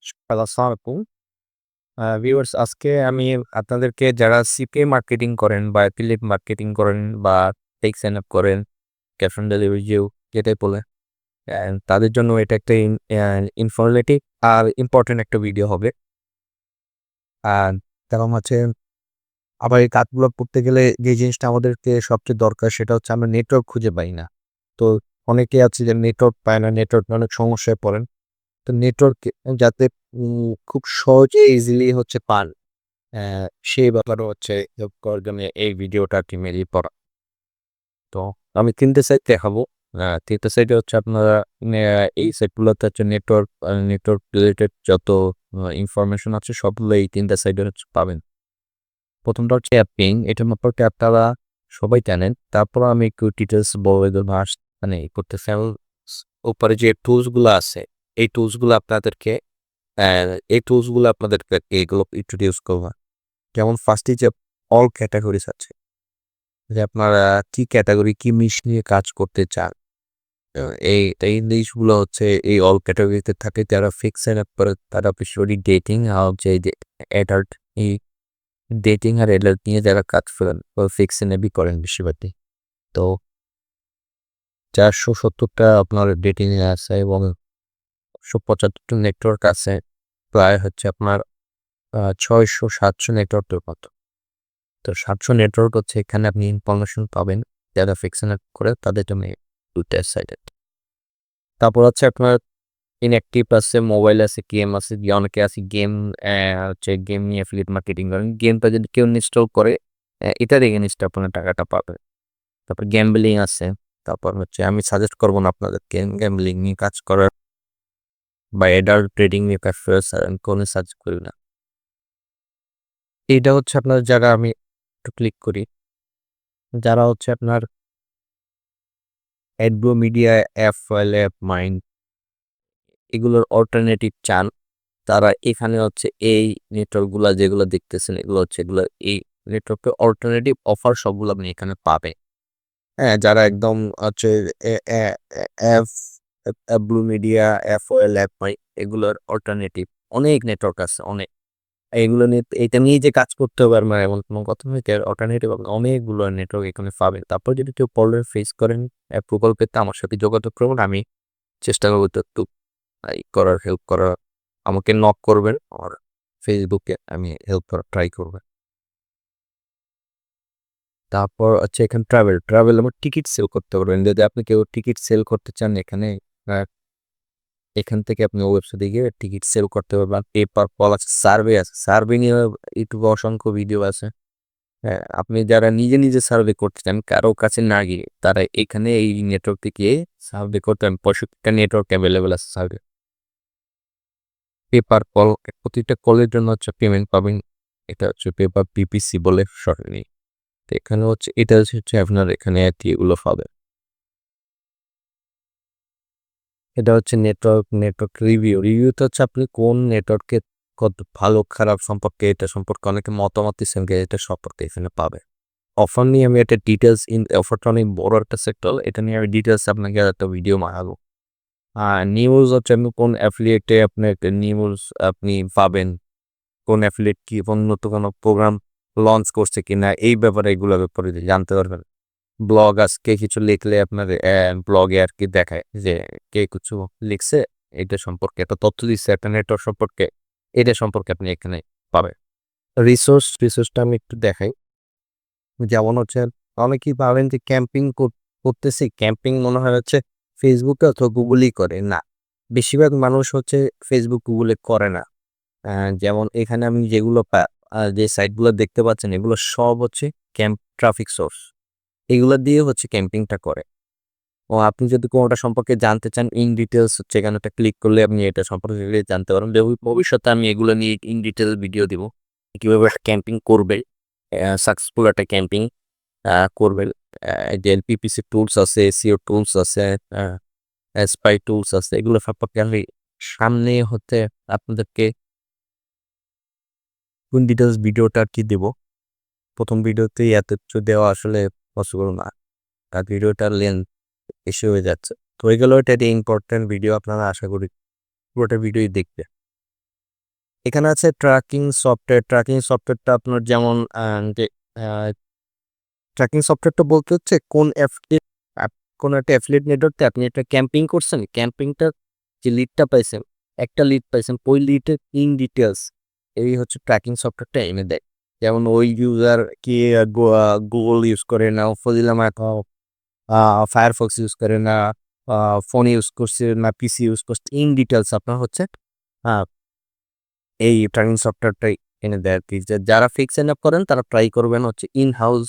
Hello, আসসালামু আলাইকুম। Viewers আজকে আমি আপনাদেরকে যারা সিপিএ মার্কেটিং করেন বা অ্যাফিলিয়েট মার্কেটিং করেন বা পেজ সাইন আপ করেন, ক্যাশ অন ডেলিভারি যেটাই বলে, তাদের জন্য এটা একটা ইনফরমেটিভ আর ইম্পোর্টেন্ট একটা ভিডিও হবে। আর কারণ হচ্ছে আবার এই কাজগুলো করতে গেলে যে জিনিসটা আমাদেরকে সবচেয়ে দরকার সেটা হচ্ছে আমরা নেটওয়ার্ক খুঁজে পাই না। তো অনেকেই আছে যে নেটওয়ার্ক পায় না, নেটওয়ার্ক নিয়ে অনেক সমস্যায় পড়েন। তো নেটওয়ার্ক যাতে খুব সহজে ইজিলি হচ্ছে পান, সেই ব্যাপারে হচ্ছে হেল্প করার জন্য এই ভিডিওটা আরকি মেনলি করা। তো আমি ৩ টে সাইট দেখাবো। ৩ টা সাইটে হচ্ছে আপনারা এই সাইটগুলোতে হচ্ছে নেটওয়ার্ক রিলেটেড যত ইনফরমেশন আছে সবগুলো এই ৩ টা সাইটে হচ্ছে পাবেন। ১ম টা হচ্ছে অ্যাপিং, এটা সম্পর্কে আপনারা সবাই জানেন। তারপরও আমি একটু ডিটেইলস বলে দেব মানে করতে চাই। উপরে যে টুলস গুলা আছে, এই টুলস গুলো আপনাদেরকে এগুলো ইন্ট্রোডিউস করব। যেমন ফার্স্টে যে অল ক্যাটেগরিজ আছে। যে আপনারা কি ক্যাটেগরি, কি নিয়ে কাজ করতে চান। আ এই জিনিসগুলো হচ্ছে এই অল ক্যাটেগরিতে থাকে যারা ফিক্স এন্ড করে তারা বেশিরভাগই ডেটিং আর হচ্ছে এই যে অ্যাডাল্ট এই ডেটিং আর অ্যাডাল্ট নিয়ে যারা কাজ করেন ও ফিক্স এন্ড করেন বেশিরভাগই। তো ৪৭০ টা আপনার ডেটিং এ আছে এবং ১৭৫ টা নেটওয়ার্ক আছে। প্রায় হচ্ছে আপনার ৬০০-৭০০ নেটওয়ার্কের মতো। তো ৭০০ নেটওয়ার্ক হচ্ছে এখানে আপনি ইনফরমেশন পাবেন যারা ফিক্স এন্ড করে তাদের জন্য ২ টা সাইট। তারপর হচ্ছে আপনার ইনঅ্যাক্টিভ আছে, মোবাইল আছে, গেম আছে। অনেকে আছে গেম হচ্ছে গেম নিয়ে এফিলিয়েট মার্কেটিং করেন। গেমটা যদি কেউ ইনস্টল করে এটার এগেইনস্টে আপনারা টাকাটা পাবেন। তারপর গ্যাম্বলিং আছে। তারপর হচ্ছে আমি সাজেস্ট করব না আপনাদেরকে গ্যাম্বলিং নিয়ে কাজ করার বা এডাল্ট ট্রেডিং নিয়ে কাজ করার আমি কোনো সাজেস্ট করি না। এইটা হচ্ছে আপনার যারা আমি একটু ক্লিক করি। যারা হচ্ছে আপনার অ্যাডব্লু মিডিয়া, অ্যাপওয়েল, অ্যাপমাইন্ড এগুলোর অল্টারনেটিভ চান, তারা এখানে হচ্ছে এই নেটওয়ার্কগুলা যেগুলো দেখতেছেন এগুলো হচ্ছে এগুলো এই নেটওয়ার্কের অল্টারনেটিভ অফার সবগুলো আপনি এখানে পাবেন। হ্যাঁ, যারা একদম হচ্ছে এ এ এ অ্যাপ ব্লু মিডিয়া, অ্যাপওয়েল, অ্যাপমাই এগুলোর অল্টারনেটিভ অনেক নেটওয়ার্ক আছে অনেক। এগুলো নিয়ে এটা নিয়ে যে কাজ করতে হবে আমার এমন কোনো কথা নয়। এর অল্টারনেটিভ আপনি অনেকগুলো নেটওয়ার্ক এখানে পাবেন। তারপর যদি কেউ প্রবলেম ফেস করেন অ্যাপ্রুভাল পেতে আমার সাথে যোগাযোগ করবেন। আমি চেষ্টা করব তো একটু করার হেল্প করার। আমাকে নক করবেন আর ফেসবুকে আমি হেল্প করার ট্রাই করব। তারপর হচ্ছে এখানে ট্রাভেল আমার টিকিট সেল করতে পারবেন। যদি আপনি কেউ টিকিট সেল করতে চান এখানে আ এখান থেকে আপনি ওয়েবসাইটে গিয়ে টিকিট সেল করতে পারবেন। পেপারপল আছে, সার্ভে আছে। সার্ভে নিয়ে ইউটিউবে অসংখ্য ভিডিও আছে। হ্যাঁ, আপনি যারা নিজে সার্ভে করতে চান কারো কাছে না গিয়ে তারা এখানে এই নেটওয়ার্কে গিয়ে সার্ভে করতে পারেন। ৬৫ টা নেটওয়ার্ক এভেইলেবল আছে সার্ভে। পেপার কল প্রতিটা কলের জন্য হচ্ছে পেমেন্ট পাবেন। এটা হচ্ছে পেপার পিপিসি বলে সরকারি। তো এখানে হচ্ছে এটা হচ্ছে আপনার এখানে আরকি এগুলো পাবেন। এটা হচ্ছে নেটওয়ার্ক রিভিউটা হচ্ছে আপনি কোন নেটওয়ার্কে কত ভালো খারাপ সম্পর্কে এটা সম্পর্কে অনেকে মতামত দিচ্ছেন এটা সম্পর্কে এখানে পাবেন। অফার নিয়ে আমি একটা ডিটেইলস অফারটা অনেক বড় একটা সেক্টর। এটা নিয়ে আমি ডিটেইলস আপনাকে একটা ভিডিও বানাবো। নিউজ হচ্ছে আপনি কোন অ্যাফিলিয়েটে আপনি একটা নিউজ আপনি পাবেন। কোন অ্যাফিলিয়েট কি উন্নত কোনো প্রোগ্রাম লঞ্চ করছে কিনা এই ব্যাপারে এগুলোর ব্যাপারে জানতে পারবেন। ব্লগ আজকে কিছু লিখলে আপনার ব্লগে আরকি দেখায় যে কে কিছু লিখছে এটা সম্পর্কে একটা তথ্য দিচ্ছে একটা নেটওয়ার্ক সম্পর্কে, এটা সম্পর্কে আপনি এখানে পাবেন। রিসোর্সটা আমি একটু দেখাই। যেমন হচ্ছে অনেকেই ভাবেন যে ক্যাম্পিং করতেছি, ক্যাম্পিং মনে হয় হচ্ছে Facebook অথবা Google ই করে। না, বেশিরভাগ মানুষ হচ্ছে Facebook, Google এ করে না। আ যেমন এখানে আমি যেগুলো যে সাইটগুলো দেখতে পাচ্ছেন এগুলো সব হচ্ছে ক্যাম্প ট্রাফিক সোর্স। এগুলা দিয়ে হচ্ছে ক্যাম্পিংটা করে। ও আপনি যদি কোনটা সম্পর্কে জানতে চান ইন ডিটেইলস হচ্ছে এখানে একটা ক্লিক করলে আপনি এটা সম্পর্কে জানতে পারবেন। ভবিষ্যতে আমি এগুলো নিয়ে ইন ডিটেইল ভিডিও দিব। কিভাবে ক্যাম্পিং করবে, সাকসেসফুল একটা ক্যাম্পিং করবেন। যে এলপিপিসি টুলস আছে, এসইও টুলস আছে, আ স্পাই টুলস আছে। এগুলো সম্পর্কে আমি সামনে হতে আপনাদেরকে কোন ডিটেইলস ভিডিওটা আরকি দেব। ১ম ভিডিওতেই এত কিছু দেওয়া আসলে পসিবল না। আর ভিডিওটার লেন্থ বেশি হয়ে যাচ্ছে। তো এগুলো একটা ইম্পোর্টেন্ট ভিডিও আপনারা আশা করি পুরোটা ভিডিওই দেখবেন। এখানে আছে ট্র্যাকিং সফটওয়্যারটা আপনার যেমন যে ট্র্যাকিং সফটওয়্যারটা বলতে হচ্ছে কোন একটা অ্যাফিলিয়েট নেটওয়ার্কে আপনি একটা ক্যাম্পিং করছেন, ক্যাম্পিংটার যে লিডটা পাইছেন, একটা লিড পাইছেন, ওই লিডের ইন ডিটেলস এই হচ্ছে ট্র্যাকিং সফটওয়্যারটা এনে দেয়। যেমন ওই ইউজার কি গুগল ইউজ করে না, ফজিলা ফায়ারফক্স ইউজ করে না, ফোন ইউজ করছে না, পিসি ইউজ করছে, ইন ডিটেলস আপনার হচ্ছে আহ, এই ট্র্যাকিং সফটওয়্যারটাই এনে দেয় আর কি। যারা ফিক্স এন্ড আপ করেন তারা ট্রাই করবেন হচ্ছে ইন হাউস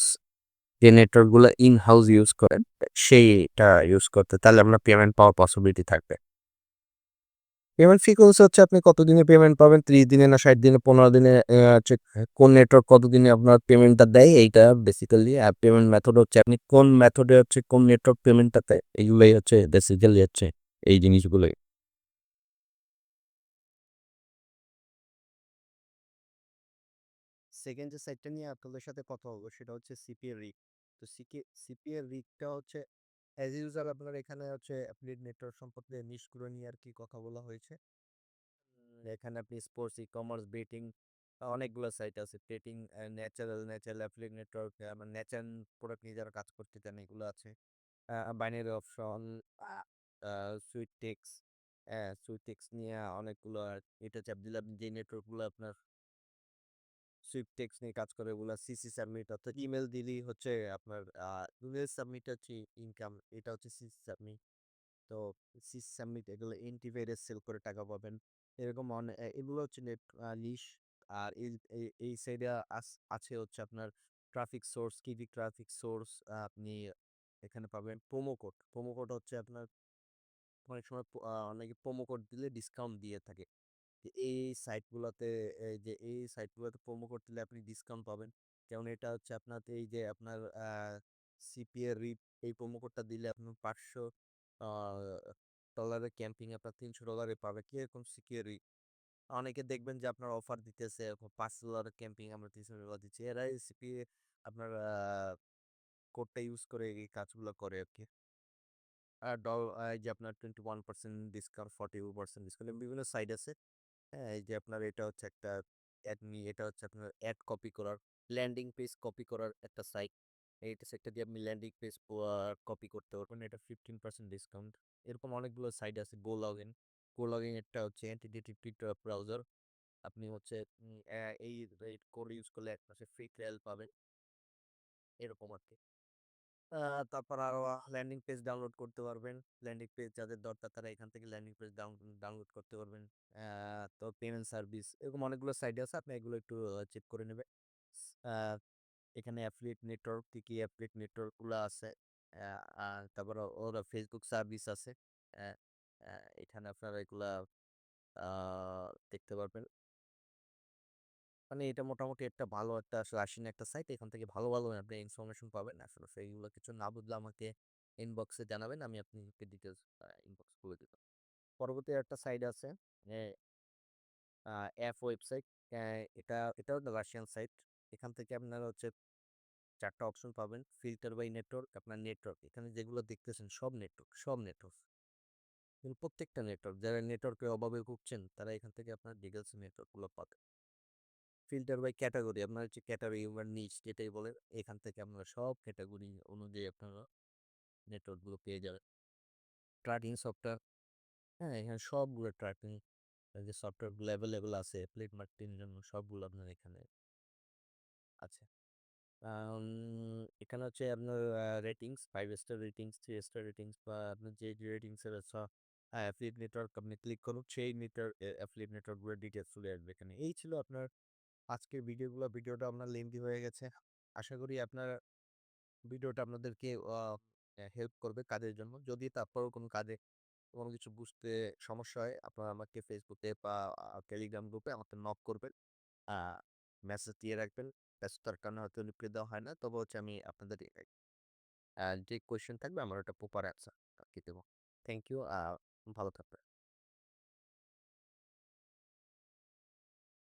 যে নেটওয়ার্কগুলো ইন হাউস ইউজ করেন সেইটা ইউজ করতে, তাহলে আপনার পেমেন্ট পাওয়ার পসিবিলিটি থাকবে। পেমেন্ট ফ্রিকোয়েন্সি হচ্ছে আপনি কতদিনে পেমেন্ট পাবেন, 30 দিনে না 60 দিনে, 15 দিনে, হচ্ছে কোন নেটওয়ার্ক কতদিনে আপনার পেমেন্টটা দেয় এইটা বেসিক্যালি। আর পেমেন্ট মেথড হচ্ছে আপনি কোন মেথডে হচ্ছে কোন নেটওয়ার্ক পেমেন্টটা দেয়, এইগুলোই হচ্ছে বেসিক্যালি হচ্ছে এই জিনিসগুলোই। সেকেন্ড যে সাইটটা নিয়ে আপনাদের সাথে কথা বলবো সেটা হচ্ছে সিপিএ রিগ। তো সিপিএ রিগটা হচ্ছে অ্যাজ ইউজার আপনার এখানে হচ্ছে অ্যাফিলিয়েট নেটওয়ার্ক সম্পর্কে নিষ্ক্রিয় নিয়ে আর কি কথা বলা হয়েছে। এখানে আপনি স্পোর্টস, ই-কমার্স, বেটিং, অনেকগুলো সাইট আছে। বেটিং, ন্যাচারাল অ্যাফিলিয়েট নেটওয়ার্ক, আমার ন্যাচারাল প্রোডাক্ট নিয়ে যারা কাজ করতে চান এগুলো আছে। বাইনারি অপশন, সুইটেক্স, সুইটেক্স নিয়ে অনেকগুলো। আর এটা চাপ দিলে আপনি যে নেটওয়ার্কগুলো আপনার সুইপটেক্স নিয়ে কাজ করে ওগুলা সিসি সাবমিট, অর্থাৎ ইমেল দিলেই হচ্ছে আপনার ইমেল সাবমিট হচ্ছে ইনকাম, এটা হচ্ছে সিসি সাবমিট। তো সিসি সাবমিট এগুলো এন্টিভাইরাস সেল করে টাকা পাবেন। এরকম এগুলো হচ্ছে নেট লিশ। আর এই সাইডে আছে হচ্ছে আপনার ট্রাফিক সোর্স, কিডি ট্রাফিক সোর্স। আপনি এখানে পাবেন প্রোমো কোড হচ্ছে আপনার অনেক সময় অনেকে প্রোমো কোড দিলে ডিসকাউন্ট দিয়ে থাকে। এই সাইটগুলোতে এই সাইটগুলোতে প্রোমো কোড দিলে আপনি ডিসকাউন্ট পাবেন। যেমন এটা হচ্ছে আপনার এই যে আপনার সিপিএ রিপ, এই প্রোমো কোডটা দিলে আপনার 500 ডলারের ক্যাম্পিং আপনার $300 পাবে। কিরকম সিপিএ রিপ অনেকে দেখবেন যে আপনার অফার দিতেছে, $500 ক্যাম্পিং আমরা $300 দিচ্ছি। এরা সিপিএ আপনার কোডটা ইউজ করে এই কাজগুলো করে আর কি। এই যে আপনার 21% ডিসকাউন্ট, 42% ডিসকাউন্ট, বিভিন্ন সাইট আছে। হ্যাঁ, এই যে আপনার এটা হচ্ছে একটা এটা হচ্ছে আপনার অ্যাড কপি করার, ল্যান্ডিং পেজ কপি করার একটা সাইট। এইটা সাইটটা দিয়ে আপনি ল্যান্ডিং পেজ কপি করতে পারবেন, এটা 15% ডিসকাউন্ট। এরকম অনেকগুলো সাইট আছে। গো লগইন একটা হচ্ছে অ্যান্টি ব্রাউজার। আপনি হচ্ছে এই কোড ইউজ করলে 1 মাসের ফ্রি ট্রায়াল পাবেন, এরকম আর কি। তারপর আরো ল্যান্ডিং পেজ ডাউনলোড করতে পারবেন। ল্যান্ডিং পেজ যাদের দরকার তারা এখান থেকে ল্যান্ডিং পেজ ডাউনলোড করতে পারবেন। তো পেমেন্ট সার্ভিস এরকম অনেকগুলো সাইট আছে, আপনি এগুলো একটু চেক করে নেবেন। আহ, এখানে অ্যাফিলিয়েট নেটওয়ার্ক, কি কি অ্যাফিলিয়েট নেটওয়ার্কগুলো আছে। তারপর ওরা ফেসবুক সার্ভিস আছে। আহ, এখানে আপনারা এগুলা দেখতে পারবেন। মানে এটা মোটামুটি একটা ভালো একটা আসলে আশিন একটা সাইট, এখান থেকে ভালো ভালো আপনি ইনফরমেশন পাবেন। আসলে সেইগুলো কিছু না বুঝলে আমাকে ইনবক্সে জানাবেন, আমি আপনাকে ডিটেলস ইনবক্স করে দিব। পরবর্তী একটা সাইট আছে অ্যাপ ওয়েবসাইট। এটাও রাশিয়ান সাইট। এখান থেকে আপনারা হচ্ছে 4টা অপশন পাবেন। ফিল্টার বাই নেটওয়ার্ক, আপনার নেটওয়ার্ক এখানে যেগুলো দেখতেছেন সব নেটওয়ার্ক কিন্তু প্রত্যেকটা নেটওয়ার্ক, যারা নেটওয়ার্কের অভাবে ভুগছেন তারা এখান থেকে আপনার ডিটেলস নেটওয়ার্কগুলো পাবেন। ফিল্টার বাই ক্যাটাগরি, আপনার হচ্ছে ক্যাটাগরি বা নিচ যেটাই বলেন, এখান থেকে আপনারা সব ক্যাটাগরি অনুযায়ী আপনারা নেটওয়ার্কগুলো পেয়ে যাবেন। ট্র্যাকিং সফটওয়্যার, হ্যাঁ এখানে সবগুলো ট্র্যাকিং যে সফটওয়্যারগুলো অ্যাভেলেবেল আছে প্লেট মার্কেটিংয়ের জন্য, সবগুলো আপনার এখানে আছে। এখানে হচ্ছে আপনার ratings, 5 star ratings, 3 star ratings, বা আপনার যে রেটিংসের অ্যাফিলিয়েট নেটওয়ার্ক আপনি ক্লিক করুন, সেই অ্যাফিলিয়েট নেটওয়ার্কগুলোর ডিটেলস চলে আসবে এখানে। এই ছিল আপনার আজকের ভিডিওটা আপনার লেন্দি হয়ে গেছে। আশা করি আপনার ভিডিওটা আপনাদেরকে হেল্প করবে কাজের জন্য। যদি তারপরেও কোনো কাজে কোনো কিছু বুঝতে সমস্যা হয়, আপনারা আমাকে ফেসবুকে বা টেলিগ্রাম গ্রুপে আমাকে নক করবেন। মেসেজ দিয়ে রাখবেন। ব্যস্ততার কারণে হয়তো রিপ্লাই দেওয়া হয় না, তবে হচ্ছে আমি আপনাদের যে কোয়েশ্চেন থাকবে আমার ওটা প্রপার অ্যান্সার দেবো। Thank you. ভালো থাকবেন।